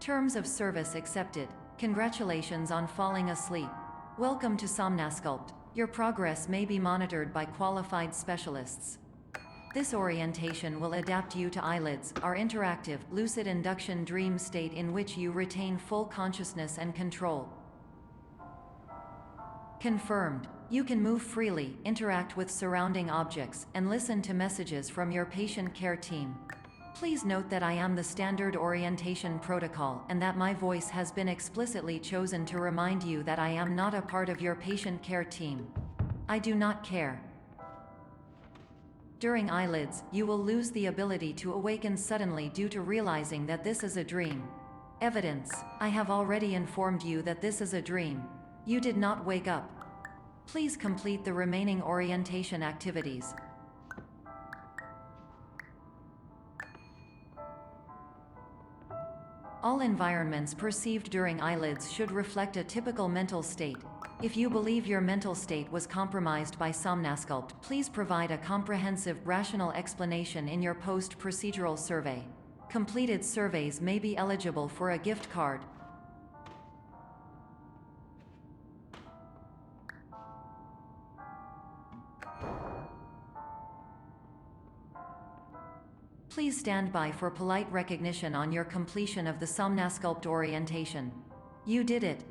Terms of service accepted. Congratulations on falling asleep. Welcome to Somnasculpt. Your progress may be monitored by qualified specialists. This orientation will adapt you to eyelids, our interactive, lucid induction dream state in which you retain full consciousness and control. Confirmed. You can move freely, interact with surrounding objects, and listen to messages from your patient care team. Please note that I am the standard orientation protocol and that my voice has been explicitly chosen to remind you that I am not a part of your patient care team. I do not care. During eyelids, you will lose the ability to awaken suddenly due to realizing that this is a dream. Evidence. I have already informed you that this is a dream. You did not wake up. Please complete the remaining orientation activities. All environments perceived during eyelids should reflect a typical mental state. If you believe your mental state was compromised by Somnasculpt, please provide a comprehensive, rational explanation in your post-procedural survey. Completed surveys may be eligible for a gift card. Please stand by for polite recognition on your completion of the Somnasculpt orientation. You did it.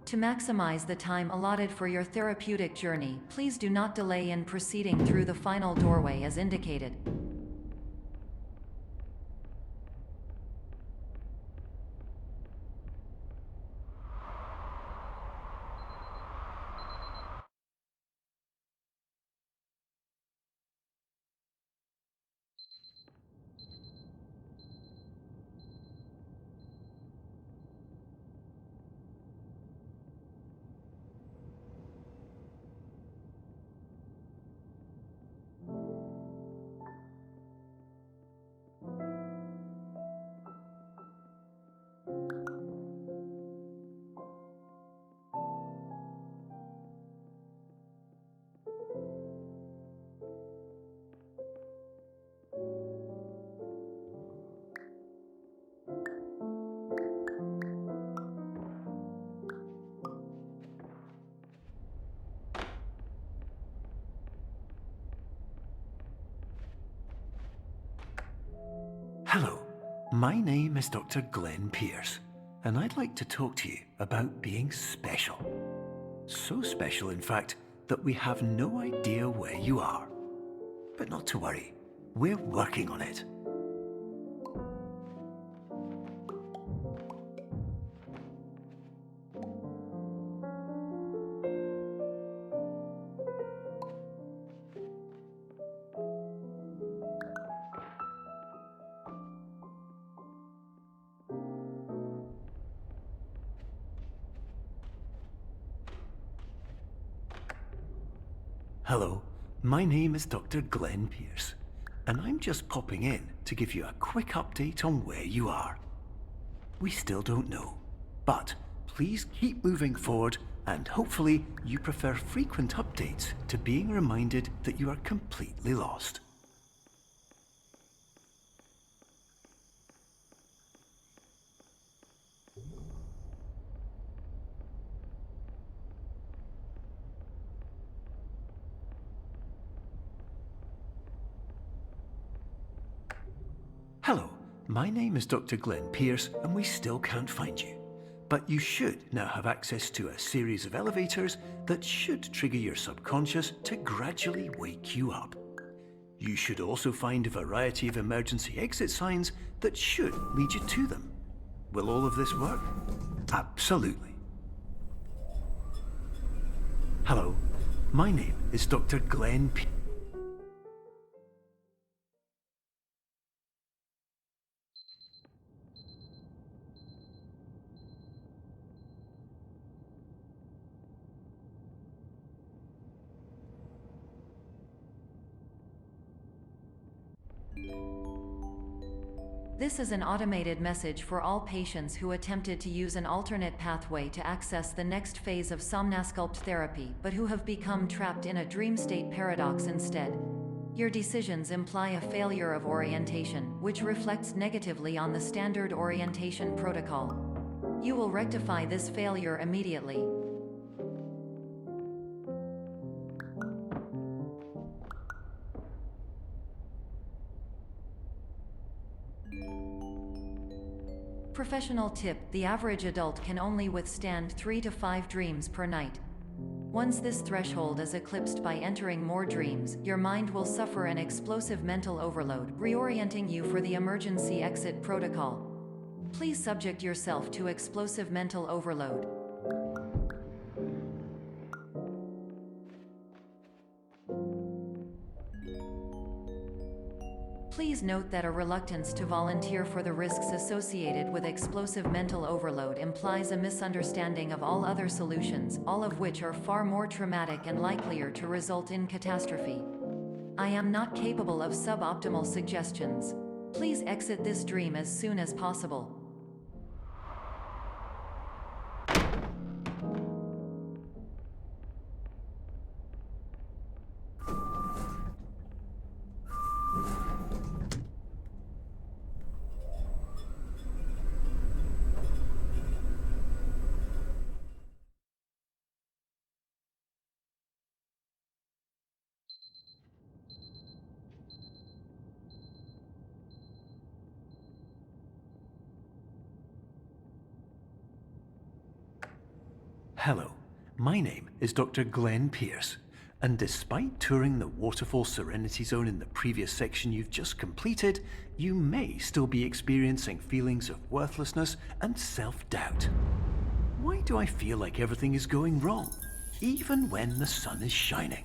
To maximize the time allotted for your therapeutic journey, please do not delay in proceeding through the final doorway as indicated. Hello, my name is Dr. Glenn Pierce, and I'd like to talk to you about being special. So special, in fact, that we have no idea where you are. But not to worry, we're working on it. Hello, my name is Dr. Glenn Pierce, and I'm just popping in to give you a quick update on where you are. We still don't know, but please keep moving forward, and hopefully you prefer frequent updates to being reminded that you are completely lost. Hello, my name is Dr. Glenn Pierce, and we still can't find you. But you should now have access to a series of elevators that should trigger your subconscious to gradually wake you up. You should also find a variety of emergency exit signs that should lead you to them. Will all of this work? Absolutely. Hello, my name is Dr. Glenn Pierce. This is an automated message for all patients who attempted to use an alternate pathway to access the next phase of Somnasculpt therapy, but who have become trapped in a dream state paradox instead. Your decisions imply a failure of orientation, which reflects negatively on the standard orientation protocol. You will rectify this failure immediately. Professional tip: the average adult can only withstand 3 to 5 dreams per night. Once this threshold is eclipsed by entering more dreams, your mind will suffer an explosive mental overload, reorienting you for the emergency exit protocol. Please subject yourself to explosive mental overload. Please note that a reluctance to volunteer for the risks associated with explosive mental overload implies a misunderstanding of all other solutions, all of which are far more traumatic and likelier to result in catastrophe. I am not capable of suboptimal suggestions. Please exit this dream as soon as possible. Hello, my name is Dr. Glenn Pierce, and despite touring the Waterfall Serenity Zone in the previous section you've just completed, you may still be experiencing feelings of worthlessness and self-doubt. Why do I feel like everything is going wrong, even when the sun is shining?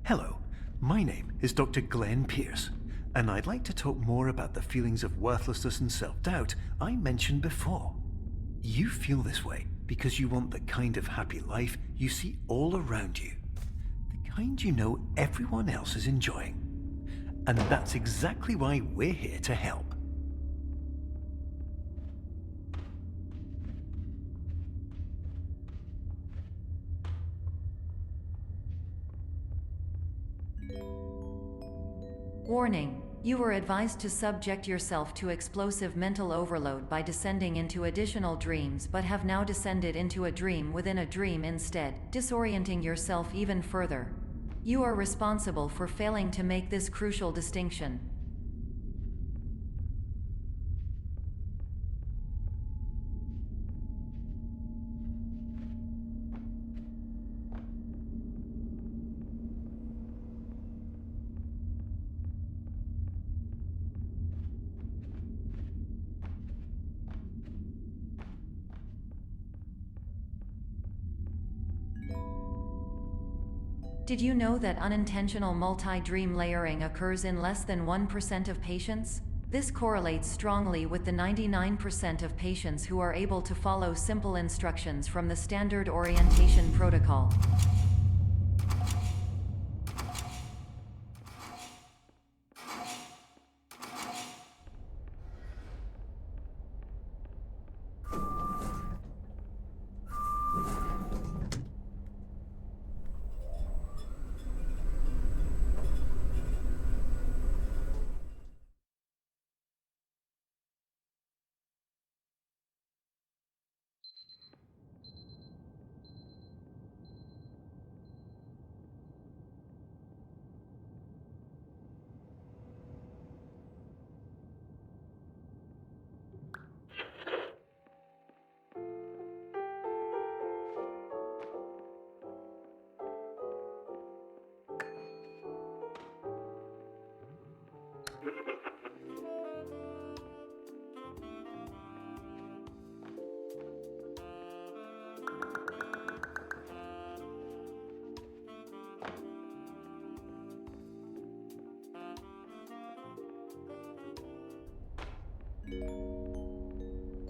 Hello, my name is Dr. Glenn Pierce, and I'd like to talk more about the feelings of worthlessness and self-doubt I mentioned before. You feel this way because you want the kind of happy life you see all around you, the kind you know everyone else is enjoying. And that's exactly why we're here to help. Warning: you were advised to subject yourself to explosive mental overload by descending into additional dreams, but have now descended into a dream within a dream instead, disorienting yourself even further. You are responsible for failing to make this crucial distinction. Did you know that unintentional multi-dream layering occurs in less than 1% of patients? This correlates strongly with the 99% of patients who are able to follow simple instructions from the standard orientation protocol.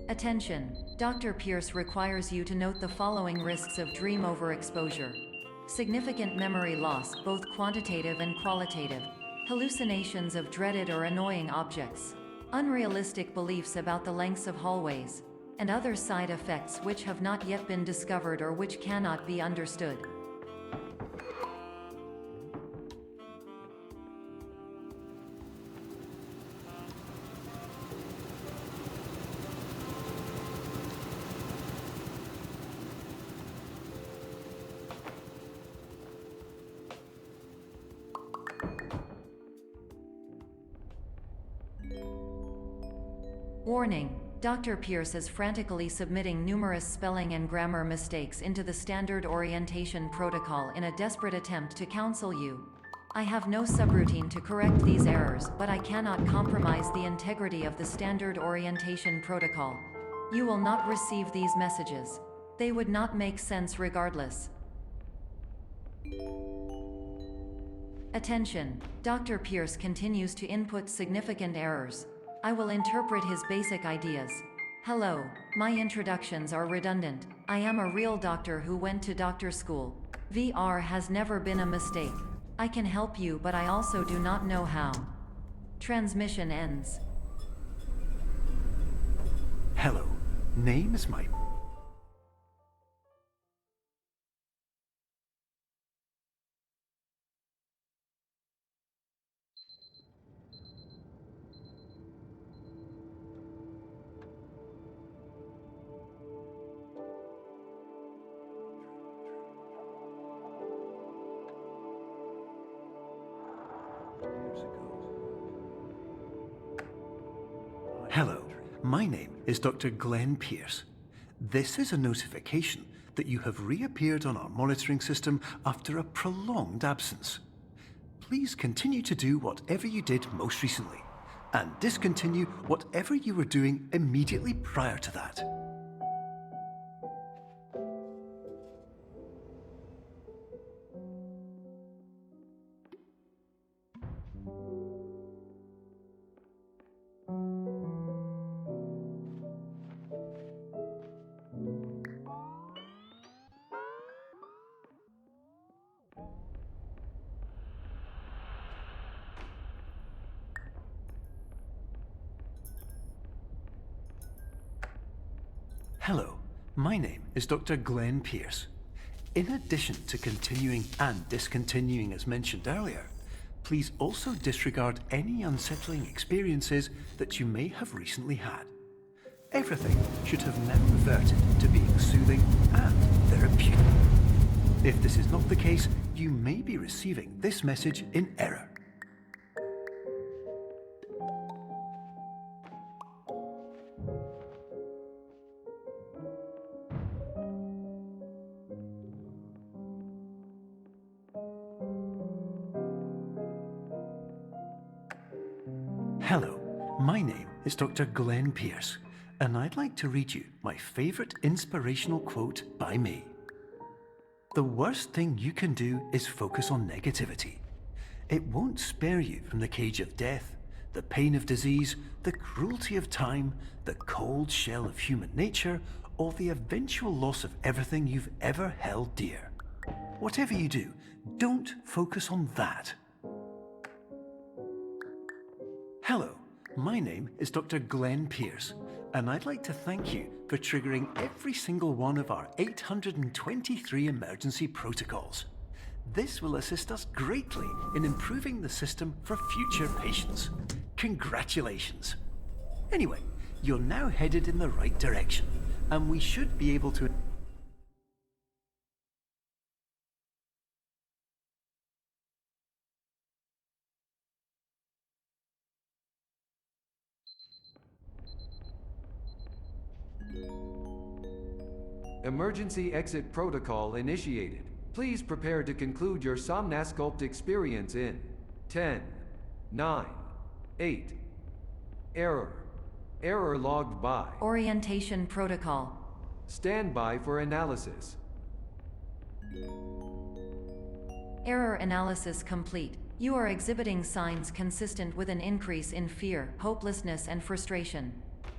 Attention! Dr. Pierce requires you to note the following risks of dream overexposure. Significant memory loss, both quantitative and qualitative. Hallucinations of dreaded or annoying objects. Unrealistic beliefs about the lengths of hallways. And other side effects which have not yet been discovered or which cannot be understood. Warning: Dr. Pierce is frantically submitting numerous spelling and grammar mistakes into the standard orientation protocol in a desperate attempt to counsel you. I have no subroutine to correct these errors, but I cannot compromise the integrity of the standard orientation protocol. You will not receive these messages. They would not make sense regardless. Attention! Dr. Pierce continues to input significant errors. I will interpret his basic ideas. Hello, my introductions are redundant. I am a real doctor who went to doctor school. VR has never been a mistake. I can help you, but I also do not know how. Transmission ends. Hello, name is my... Hello, my name is Dr. Glenn Pierce. This is a notification that you have reappeared on our monitoring system after a prolonged absence. Please continue to do whatever you did most recently, and discontinue whatever you were doing immediately prior to that. Hello, my name is Dr. Glenn Pierce. In addition to continuing and discontinuing as mentioned earlier, please also disregard any unsettling experiences that you may have recently had. Everything should have now reverted to being soothing and therapeutic. If this is not the case, you may be receiving this message in error. Hello, my name is Dr. Glenn Pierce, and I'd like to read you my favorite inspirational quote by me. The worst thing you can do is focus on negativity. It won't spare you from the cage of death, the pain of disease, the cruelty of time, the cold shell of human nature, or the eventual loss of everything you've ever held dear. Whatever you do, don't focus on that. Hello, my name is Dr. Glenn Pierce, and I'd like to thank you for triggering every single one of our 823 emergency protocols. This will assist us greatly in improving the system for future patients. Congratulations! Anyway, you're now headed in the right direction, and we should be able to... Emergency exit protocol initiated. Please prepare to conclude your Somnasculpt experience in 10, 9, 8. Error. Error logged by. Orientation protocol. Stand by for analysis. Error analysis complete. You are exhibiting signs consistent with an increase in fear, hopelessness, and frustration.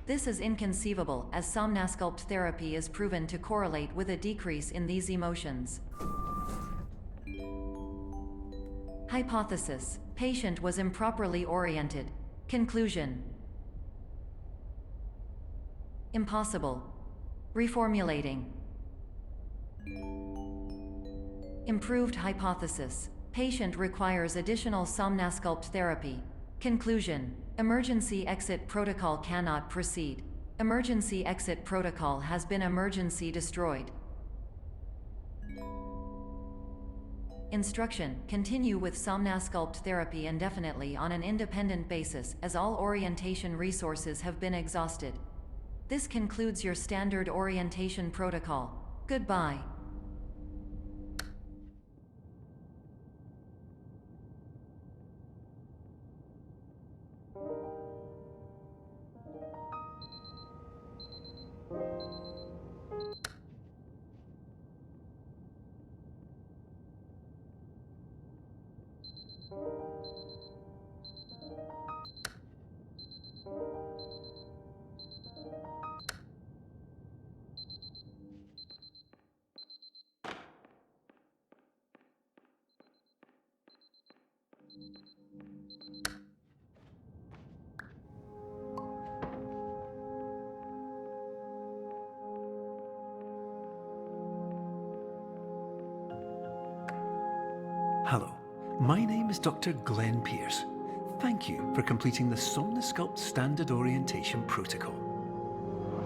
This is inconceivable, as somnasculpt therapy is proven to correlate with a decrease in these emotions. Hypothesis: patient was improperly oriented. Conclusion: impossible. Reformulating. Improved hypothesis: patient requires additional somnasculpt therapy. Conclusion: emergency exit protocol cannot proceed. Emergency exit protocol has been emergency destroyed. Instruction: continue with somnasculpt therapy indefinitely on an independent basis, as all orientation resources have been exhausted. This concludes your standard orientation protocol. Goodbye. Hello, my name is Dr. Glenn Pierce. Thank you for completing the Somnosculpt Standard Orientation Protocol.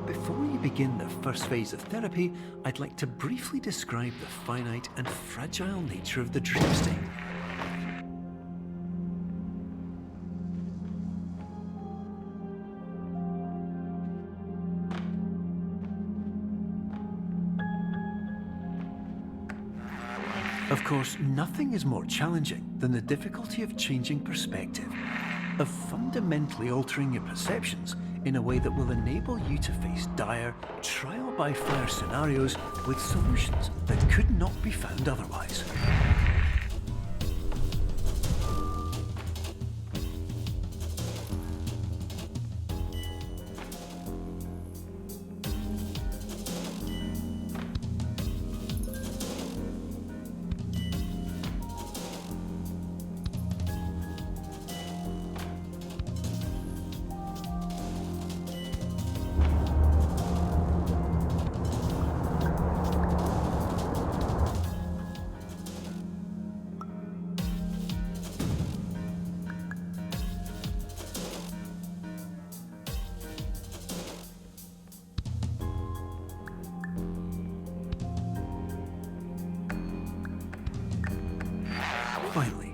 Before you begin the first phase of therapy, I'd like to briefly describe the finite and fragile nature of the dream state. Of course, nothing is more challenging than the difficulty of changing perspective, of fundamentally altering your perceptions in a way that will enable you to face dire, trial-by-fire scenarios with solutions that could not be found otherwise. Finally,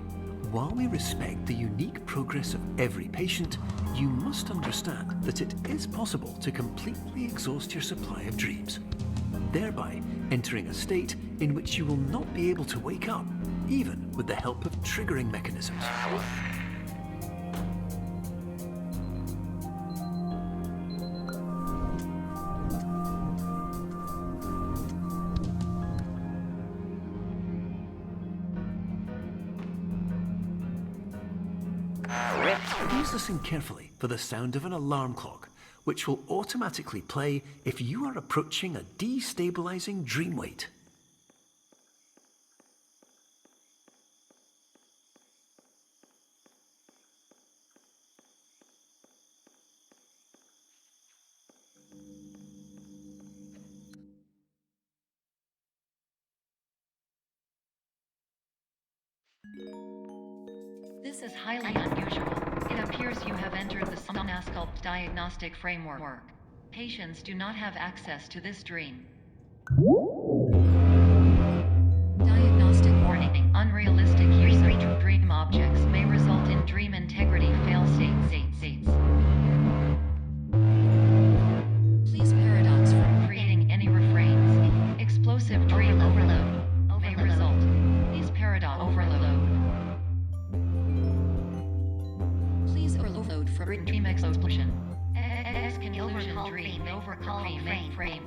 while we respect the unique progress of every patient, you must understand that it is possible to completely exhaust your supply of dreams, thereby entering a state in which you will not be able to wake up, even with the help of triggering mechanisms. Please listen carefully for the sound of an alarm clock, which will automatically play if you are approaching a destabilizing dream weight. This is highly unusual. It appears you have entered the Somnasculpt diagnostic framework. Patients do not have access to this dream. Diagnostic warning. Unrealistic use of dream objects may result in dream integrity fail states. Please paradox from creating any refrains. Explosive dream overload may result. Please paradox overload. Please overload from dream explosion. Conclusion dream overcall frame.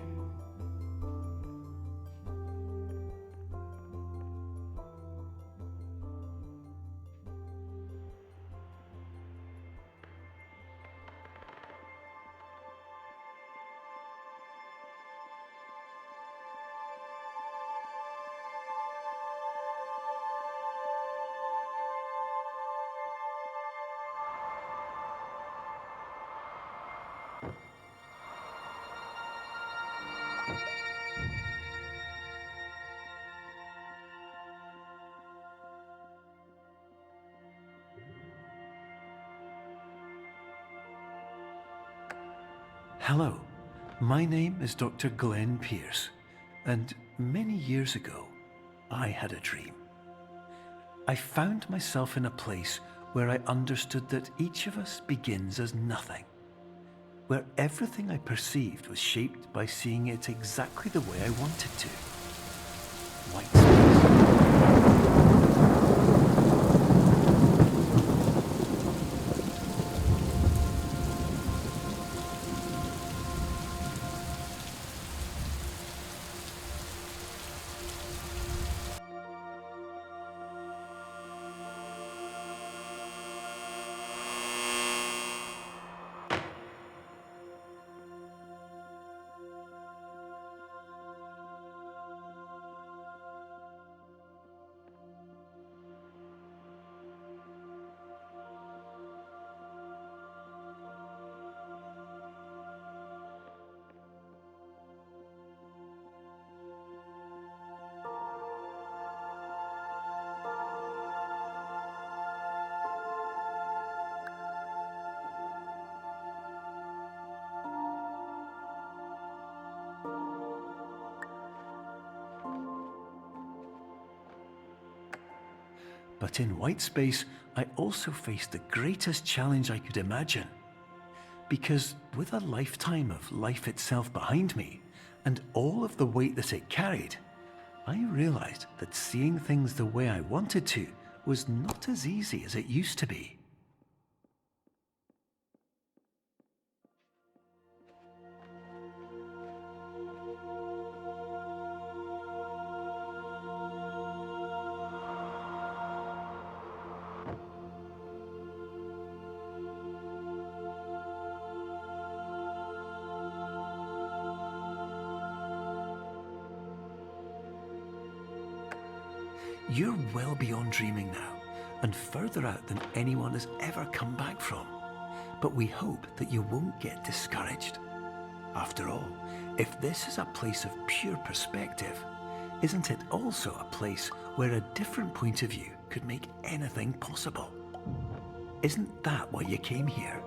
Hello, my name is Dr. Glenn Pierce, and many years ago, I had a dream. I found myself in a place where I understood that each of us begins as nothing, where everything I perceived was shaped by seeing it exactly the way I wanted to. White space. But in white space, I also faced the greatest challenge I could imagine. Because with a lifetime of life itself behind me, and all of the weight that it carried, I realized that seeing things the way I wanted to was not as easy as it used to be. You're well beyond dreaming now, and further out than anyone has ever come back from. But we hope that you won't get discouraged. After all, if this is a place of pure perspective, isn't it also a place where a different point of view could make anything possible? Isn't that why you came here?